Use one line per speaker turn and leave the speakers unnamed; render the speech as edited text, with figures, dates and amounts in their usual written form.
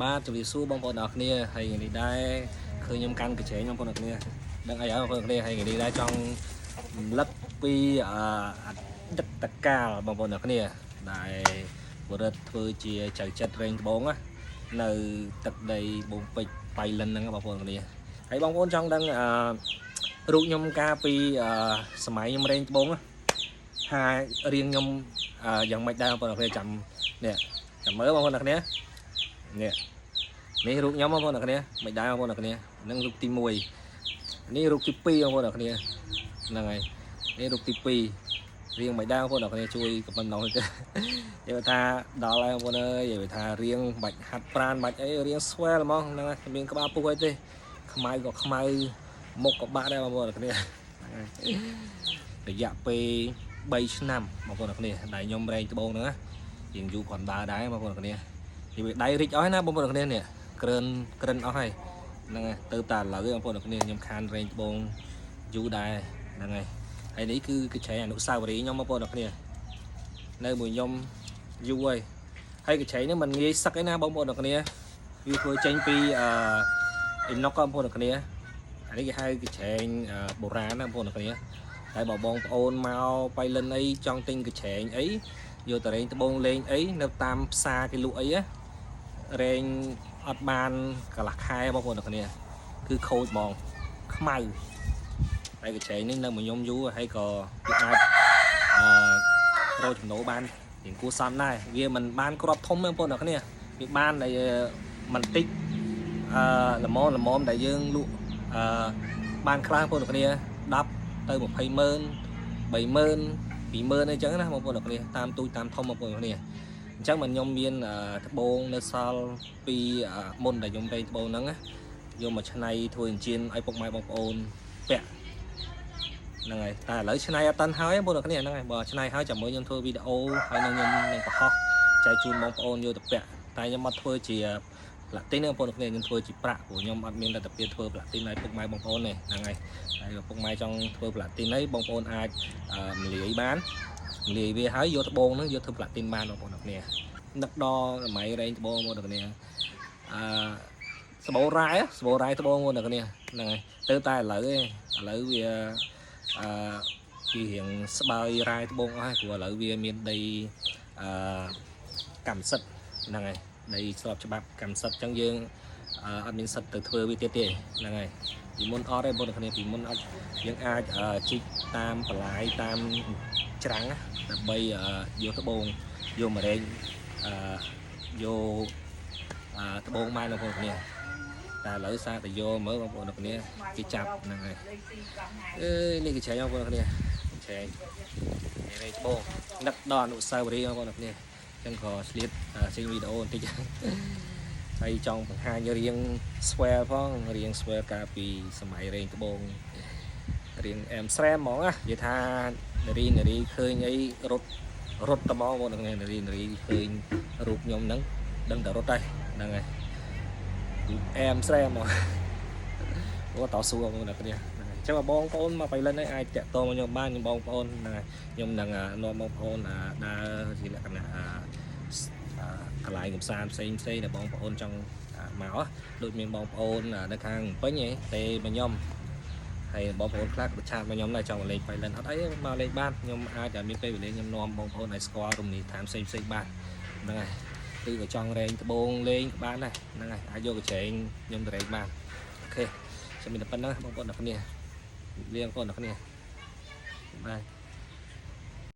បាទជំរាបសួរបងប្អូនអរគ្នាហើយថ្ងៃនេះដែរឃើញខ្ញុំកាន់កញ្ឆេងបងប្អូនអរគ្នាដឹងអីហើយបងប្អូនអរគ្នាហើយថ្ងៃនេះដែរចង់រំលឹកពីអតីតកាលបងប្អូនអរគ្នាដែលបុរិតធ្វើជាចៅចិត្តរែងត្បូងនៅទឹកដីបងពេជ្របៃលិនហ្នឹងបងប្អូនអរគ្នាហើយបងប្អូនចង់ដឹងរូបខ្ញុំកាលពីសម័យខ្ញុំរែងត្បូងហើយរៀងខ្ញុំយ៉ាងម៉េចដែរបងប្អូនអរគ្នាចាំនេះចាំមើលបងប្អូនអរគ្នានេះរូបខ្ញុំបងប្អូនអរគ្នាមិនដែរបងប្អូនអរគ្នានឹងរូបទី1នេះរូបទី2បងប្អូនអរគ្នាហ្នឹងហើយនេះរូបទី2រៀងមិនដែរបងប្អូនអរគ្នាជួយកំប៉ុណ្ណឹងទៅនិយាយថាដល់ហើយបងប្អូនអើយនិយាយថារៀងបាច់ហាត់ប្រាណបាច់អីរៀងស្វែលហ្មងហ្នឹងហើយមានក្បាលពុះអីទេខ្មៅក៏ខ្មៅមុខក៏បាក់ដែរបងប្អូនអរគ្នារយៈពេល3ឆ្នាំបងប្អូនអរគ្នាដែលខ្ញុំរែងត្បូងហ្នឹងរៀងយូរគ្រាន់ដើរដែរបងប្អូនអរគ្នានិយាយដៃរិចអស់ណាបងប្អូនអរគ្នានេះក្រិនអស់ហើយហ្នឹងហើយទៅតែឥឡូវបងប្អូនអរគ្នាខ្ញុំខានរែងត្បូងយូរដែរហ្នឹងហើយហើយនេះគឺកញ្ឆេងអនុស្សាវរីយ៍ខ្ញុំបងប្អូនអរគ្នានៅមួយខ្ញុំយូរហើយកញ្ឆេងនេះមិនងាយសឹកឯណាបងប្អូនអរគ្នាវាធ្វើចេញពីអ៊ីណុកបងប្អូនអរគ្នាអានេះគេហៅកញ្ឆេងបុរាណណាបងប្អូនអរគ្នាតែបងប្អូនមកបៃលិនអីចង់ទិញកញ្ឆេងអីយកទៅរែងត្បូងលេងអីនៅតាមផ្សារគេលក់អីរែងអត់បានកន្លះខែបងប្អូនអរគ្នាគឺខូចហ្មងខ្មៅហើយកញ្ឆេងនេះនៅមួយខ្ញុំយូរហើយក៏វាអាចរកចំណូលបានរៀងគួរសមដែរវាមិនបានគ្រាប់ធំទេបងប្អូនអរគ្នាវាបានតែមិនតិចល្មមដែលយើងលក់បានខ្លះបងប្អូនអរគ្នា10ទៅ20ម៉ឺន30,000 20,000អីចឹងណាបងប្អូនអរគ្នាតាមទូចតាមធំបងប្អូនអរគ្នាអញ្ចឹងមិនខ្ញុំមានត្បូងនៅសល់ពីមុនដែលខ្ញុំរែងត្បូងហ្នឹងយកមកច្នៃធ្វើអញ្ជៀនឲ្យពុកម៉ែបងប្អូនពាក់ហ្នឹងហើយតែឥឡូវច្នៃអត់តាន់ហើយបងប្អូនអរគ្នាហ្នឹងហើយបើច្នៃហើយចាំមើលខ្ញុំធ្វើវីដេអូហើយនឹងខ្ញុំនឹងបង្ហោះចែកជូនបងប្អូនយកទៅពាក់តែខ្ញុំអត់ធ្វើជាផ្លាទីនបងប្អូនខ្ញុំធ្វើជាប្រាក់ព្រោះខ្ញុំអត់មានលទ្ធភាពធ្វើផ្លាទីនឲ្យពុកម៉ែបងប្អូនទេហ្នឹងហើយហើយពុកម៉ែចង់ធ្វើផ្លាទីនអីបងប្អូនអាចមលាយបានមលាយវាហើយយកត្បូងហ្នឹងយកធ្វើផ្លាទីនបានបងប្អូនគ្នានឹកដល់សម័យរែងត្បូងបងប្អូនគ្នាសបោរ៉ែត្បូងបងប្អូនគ្នាហ្នឹងហើយទៅតែឥឡូវវាពីរៀងស្បើយរ៉ែត្បូងអស់ហើយព្រោះឥឡូវវាមានដីកម្មសិទ្ធិហ្នឹងហើយដីស្របច្បាប់កម្មសិទ្ធិអញ្ចឹងយើងអត់មានសិទ្ធិទៅធ្វើវាទៀតទេហ្នឹងហើយពីមុនអត់ទេបងប្អូនគ្នាពីមុនអត់យើងអាចជីកតាមបន្លាយតាមច្រាំងដើម្បីយកត្បូងយកមករែងយកត្បូងបានបងប្អូនគ្នាតែឥឡូវសារតែយកមើលបងប្អូនគ្នាគេចាប់ហ្នឹងហើយនេះគេឆែកបងប្អូនគ្នាឆែករែងត្បូងនឹកដល់អនុស្សាវរីយ៍បងប្អូនគ្នាអញ្ចឹងក៏ឆ្លៀតចេញវីដេអូបន្តិចហើយចង់បង្ហាញរៀងស្វែលផងរៀងស្វែលកាលពីសម័យរែងត្បូងរៀងអែមស្រែមហ្មងនិយាយថានារីឃើញអីរត់ត្បូងបងប្អូននារីឃើញរូបខ្ញុំហ្នឹងដឹងតែរត់ហើយហ្នឹងហើយអែមស្រែមហ្មងអូតស៊ូបងប្អូនគ្នាអញ្ចឹងបងប្អូនមកបៃលិនអាចតាក់ទងមកខ្ញុំបានខ្ញុំបងប្អូនហ្នឹងហើយខ្ញុំនឹងនាំបងប្អូនដើរជាលក្ខណៈកន្លែងកំសាន្តផ្សេងដែលបងប្អូនចង់មកដូចមានបងប្អូននៅខាងពេញទេមកខ្ញុំហើយបងប្អូនខ្លះក៏ឆាតមកខ្ញុំដែរចង់មកលេងបៃលិនអត់អីមកលេងបានខ្ញុំអាចមានពេលវេលាខ្ញុំនាំបងប្អូនឲ្យស្គាល់រមណីយដ្ឋានផ្សេងបានហ្នឹងហើយឬក៏ចង់រែងត្បូងលេងក៏បានដែរហ្នឹងហើយអាចយកកញ្ឆេងខ្ញុំទៅរែងបានអូខេចាំមានតែប៉ុណ្ណឹងបងប្អូនអ្នកគ្នាលៀងបងប្អូនអ្នកគ្នាបាយ